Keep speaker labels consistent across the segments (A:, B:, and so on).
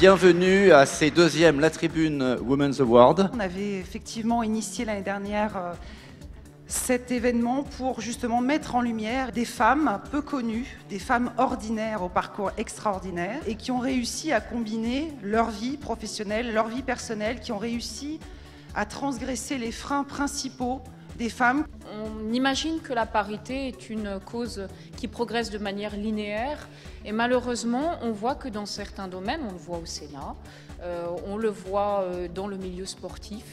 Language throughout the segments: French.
A: bienvenue à ces deuxièmes La Tribune Women's Award.
B: On avait effectivement initié l'année dernière cet événement pour justement mettre en lumière des femmes peu connues, des femmes ordinaires au parcours extraordinaire et qui ont réussi à combiner leur vie professionnelle, leur vie personnelle, qui ont réussi à transgresser les freins principaux des femmes.
C: On imagine que la parité est une cause qui progresse de manière linéaire et malheureusement on voit que dans certains domaines, on le voit au Sénat, on le voit dans le milieu sportif,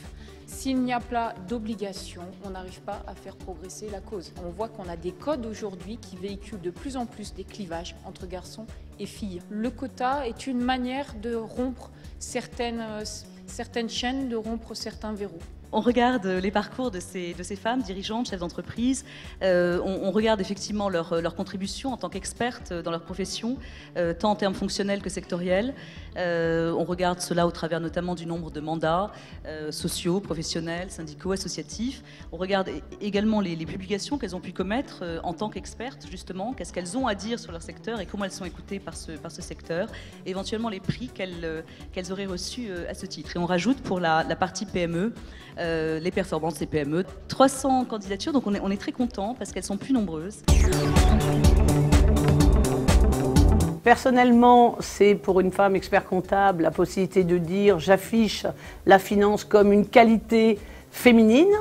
C: s'il n'y a pas d'obligation, on n'arrive pas à faire progresser la cause. On voit qu'on a des codes aujourd'hui qui véhiculent de plus en plus des clivages entre garçons et filles. Le quota est une manière de rompre certaines chaînes, de rompre certains verrous.
D: On regarde les parcours de ces femmes dirigeantes, chefs d'entreprise. On regarde effectivement leur contribution en tant qu'expertes dans leur profession, tant en termes fonctionnels que sectoriels. On regarde cela au travers notamment du nombre de mandats sociaux, professionnels, syndicaux, associatifs. On regarde également les publications qu'elles ont pu commettre en tant qu'expertes, justement. Qu'est-ce qu'elles ont à dire sur leur secteur et comment elles sont écoutées par ce secteur. Éventuellement les prix qu'elles auraient reçus à ce titre. Et on rajoute pour la partie PME, les performances des PME. 300 candidatures, donc on est très contents parce qu'elles sont plus nombreuses.
E: Personnellement, c'est pour une femme expert comptable la possibilité de dire j'affiche la finance comme une qualité féminine.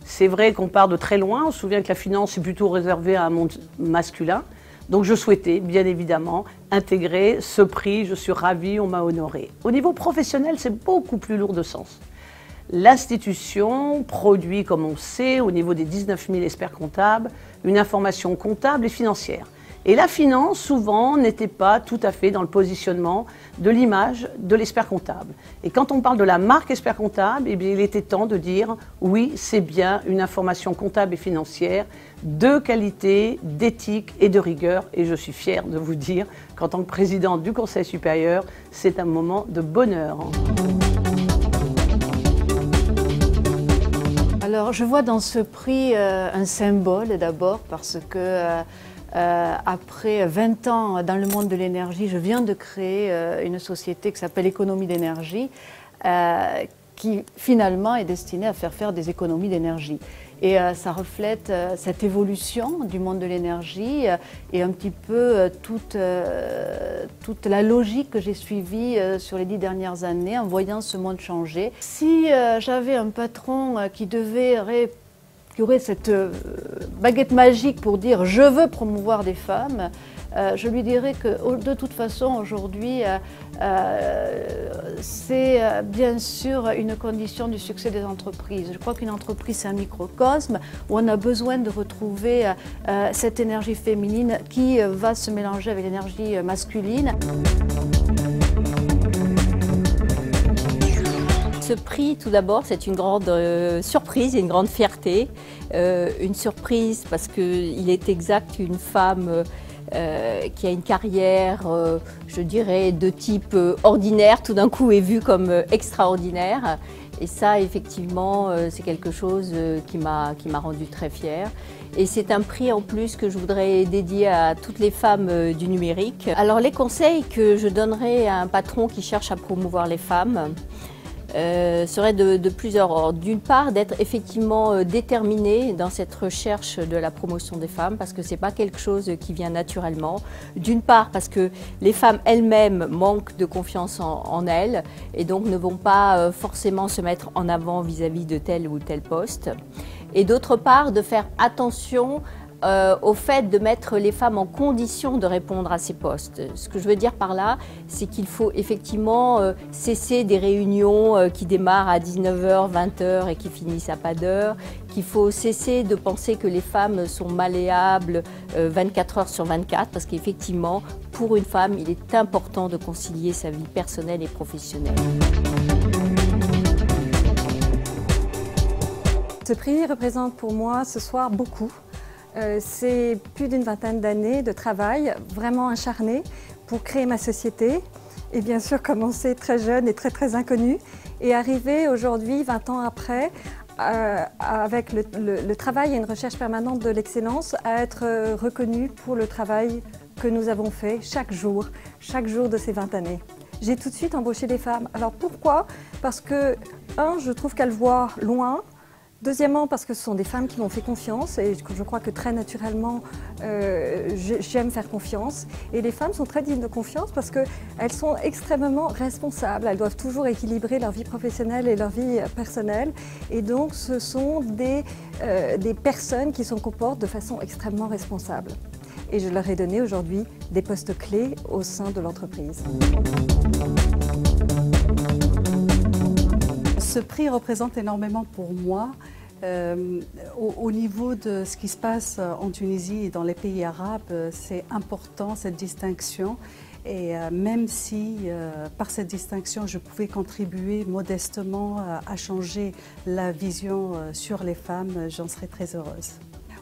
E: C'est vrai qu'on part de très loin, on se souvient que la finance est plutôt réservée à un monde masculin. Donc je souhaitais bien évidemment intégrer ce prix, je suis ravie, on m'a honorée. Au niveau professionnel, c'est beaucoup plus lourd de sens. L'institution produit, comme on sait, au niveau des 19 000 experts comptables, une information comptable et financière. Et la finance, souvent, n'était pas tout à fait dans le positionnement de l'image de l'expert comptable. Et quand on parle de la marque expert comptable, eh bien, il était temps de dire oui, c'est bien une information comptable et financière de qualité, d'éthique et de rigueur. Et je suis fière de vous dire qu'en tant que présidente du Conseil supérieur, c'est un moment de bonheur.
F: Alors, je vois dans ce prix un symbole d'abord parce que après 20 ans dans le monde de l'énergie, je viens de créer une société qui s'appelle Économie d'énergie qui finalement est destinée à faire des économies d'énergie. Et ça reflète cette évolution du monde de l'énergie et un petit peu toute la logique que j'ai suivie sur les 10 dernières années en voyant ce monde changer. Si j'avais un patron qui aurait cette baguette magique pour dire « je veux promouvoir des femmes », je lui dirais que de toute façon aujourd'hui c'est bien sûr une condition du succès des entreprises. Je crois qu'une entreprise c'est un microcosme où on a besoin de retrouver cette énergie féminine qui va se mélanger avec l'énergie masculine.
G: Ce prix, tout d'abord, c'est une grande surprise et une grande fierté. Une surprise parce qu'il est exact qu'une femme qui a une carrière, je dirais, de type ordinaire, tout d'un coup est vue comme extraordinaire. Et ça, effectivement, c'est quelque chose qui m'a rendue très fière. Et c'est un prix en plus que je voudrais dédier à toutes les femmes du numérique. Alors les conseils que je donnerais à un patron qui cherche à promouvoir les femmes, serait de plusieurs ordres. D'une part, d'être effectivement déterminé dans cette recherche de la promotion des femmes, parce que ce n'est pas quelque chose qui vient naturellement. D'une part, parce que les femmes elles-mêmes manquent de confiance en elles et donc ne vont pas forcément se mettre en avant vis-à-vis de tel ou tel poste. Et d'autre part, de faire attention au fait de mettre les femmes en condition de répondre à ces postes. Ce que je veux dire par là, c'est qu'il faut effectivement cesser des réunions qui démarrent à 19h, 20h et qui finissent à pas d'heure, qu'il faut cesser de penser que les femmes sont malléables 24 heures sur 24, parce qu'effectivement, pour une femme, il est important de concilier sa vie personnelle et professionnelle.
H: Ce prix représente pour moi ce soir beaucoup. C'est plus d'une vingtaine d'années de travail vraiment acharné pour créer ma société et bien sûr commencer très jeune et très inconnue et arriver aujourd'hui, 20 ans après, avec le travail et une recherche permanente de l'excellence, à être reconnue pour le travail que nous avons fait chaque jour de ces 20 années. j'ai tout de suite embauché des femmes. Alors pourquoi? Parce que, je trouve qu'elles voient loin. Deuxièmement, parce que ce sont des femmes qui m'ont fait confiance et je crois que très naturellement, j'aime faire confiance. Et les femmes sont très dignes de confiance parce qu'elles sont extrêmement responsables. Elles doivent toujours équilibrer leur vie professionnelle et leur vie personnelle. Et donc, ce sont des personnes qui se comportent de façon extrêmement responsable. Et je leur ai donné aujourd'hui des postes clés au sein de l'entreprise.
I: Ce prix représente énormément pour moi au niveau de ce qui se passe en Tunisie et dans les pays arabes. C'est important cette distinction et même si par cette distinction je pouvais contribuer modestement à changer la vision sur les femmes, j'en serais très heureuse.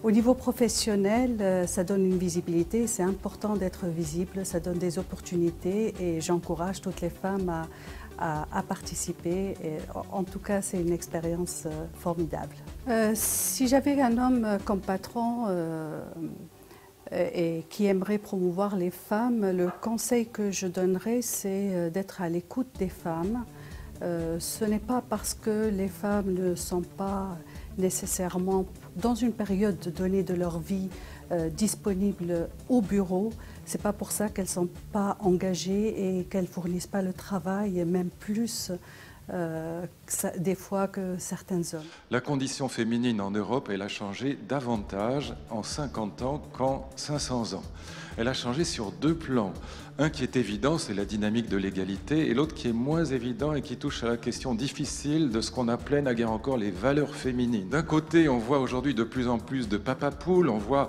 I: Au niveau professionnel, ça donne une visibilité, c'est important d'être visible, ça donne des opportunités et j'encourage toutes les femmes à participer. Et en tout cas, c'est une expérience formidable. Si j'avais un homme comme patron et qui aimerait promouvoir les femmes, le conseil que je donnerais, c'est d'être à l'écoute des femmes. Ce n'est pas parce que les femmes ne sont pas nécessairement, dans une période donnée de leur vie, disponibles au bureau. Ce n'est pas pour ça qu'elles ne sont pas engagées et qu'elles ne fournissent pas le travail, et même plus des fois que certains hommes.
J: La condition féminine en Europe, elle a changé davantage en 50 ans qu'en 500 ans. Elle a changé sur deux plans. Un qui est évident, c'est la dynamique de l'égalité, et l'autre qui est moins évident et qui touche à la question difficile de ce qu'on appelait naguère encore les valeurs féminines. D'un côté, on voit aujourd'hui de plus en plus de papa-poules, on voit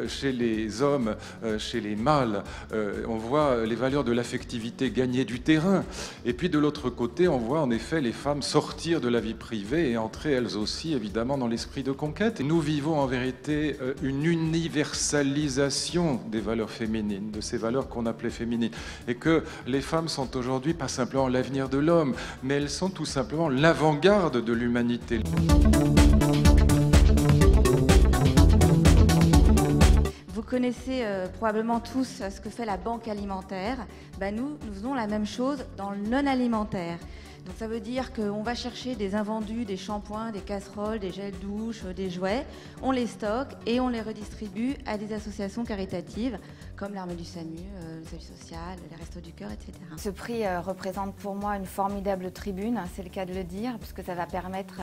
J: chez les hommes, chez les mâles, on voit les valeurs de l'affectivité gagner du terrain. Et puis de l'autre côté, on voit en effet les femmes sortir de la vie privée et entrer elles aussi évidemment dans l'esprit de conquête. Et nous vivons en vérité une universalisation des valeurs féminines, de ces valeurs qu'on appelait féminines. Et que les femmes sont aujourd'hui pas simplement l'avenir de l'homme, mais elles sont tout simplement l'avant-garde de l'humanité.
K: Vous connaissez probablement tous ce que fait la banque alimentaire. Nous faisons la même chose dans le non-alimentaire. Donc ça veut dire qu'on va chercher des invendus, des shampoings, des casseroles, des gels douche, des jouets, on les stocke et on les redistribue à des associations caritatives comme l'Armée du SAMU, le Salut Social, les Restos du Cœur, etc. Ce prix représente pour moi une formidable tribune, c'est le cas de le dire, puisque ça va permettre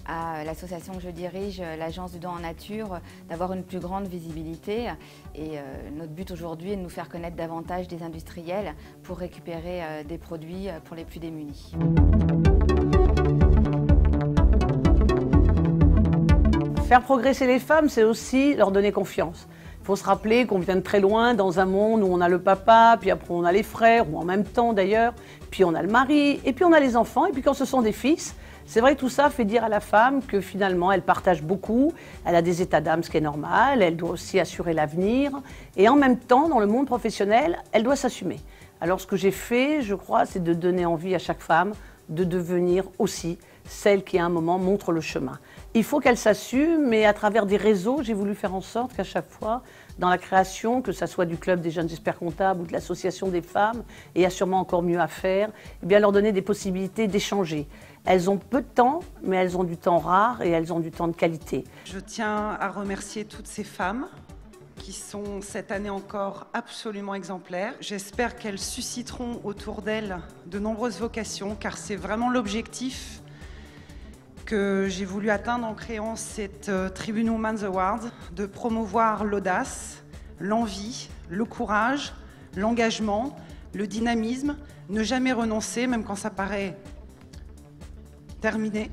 K: à l'association que je dirige, l'Agence du don en nature, d'avoir une plus grande visibilité. Et notre but aujourd'hui est de nous faire connaître davantage des industriels pour récupérer des produits pour les plus démunis.
E: Faire progresser les femmes, c'est aussi leur donner confiance. Il faut se rappeler qu'on vient de très loin, dans un monde où on a le papa, puis après on a les frères, ou en même temps d'ailleurs, puis on a le mari, et puis on a les enfants, et puis quand ce sont des fils, c'est vrai que tout ça fait dire à la femme que finalement elle partage beaucoup, elle a des états d'âme, ce qui est normal, elle doit aussi assurer l'avenir, et en même temps, dans le monde professionnel, elle doit s'assumer. Alors ce que j'ai fait, je crois, c'est de donner envie à chaque femme de devenir aussi celle qui à un moment montre le chemin. Il faut qu'elle s'assume, mais à travers des réseaux, j'ai voulu faire en sorte qu'à chaque fois, dans la création, que ce soit du Club des jeunes experts comptables ou de l'Association des femmes, et il y a sûrement encore mieux à faire, eh bien leur donner des possibilités d'échanger. Elles ont peu de temps, mais elles ont du temps rare et elles ont du temps de qualité.
B: Je tiens à remercier toutes ces femmes qui sont cette année encore absolument exemplaires. J'espère qu'elles susciteront autour d'elles de nombreuses vocations, car c'est vraiment l'objectif que j'ai voulu atteindre en créant cette Tribune Women's Award, de promouvoir l'audace, l'envie, le courage, l'engagement, le dynamisme, ne jamais renoncer, même quand ça paraît terminé.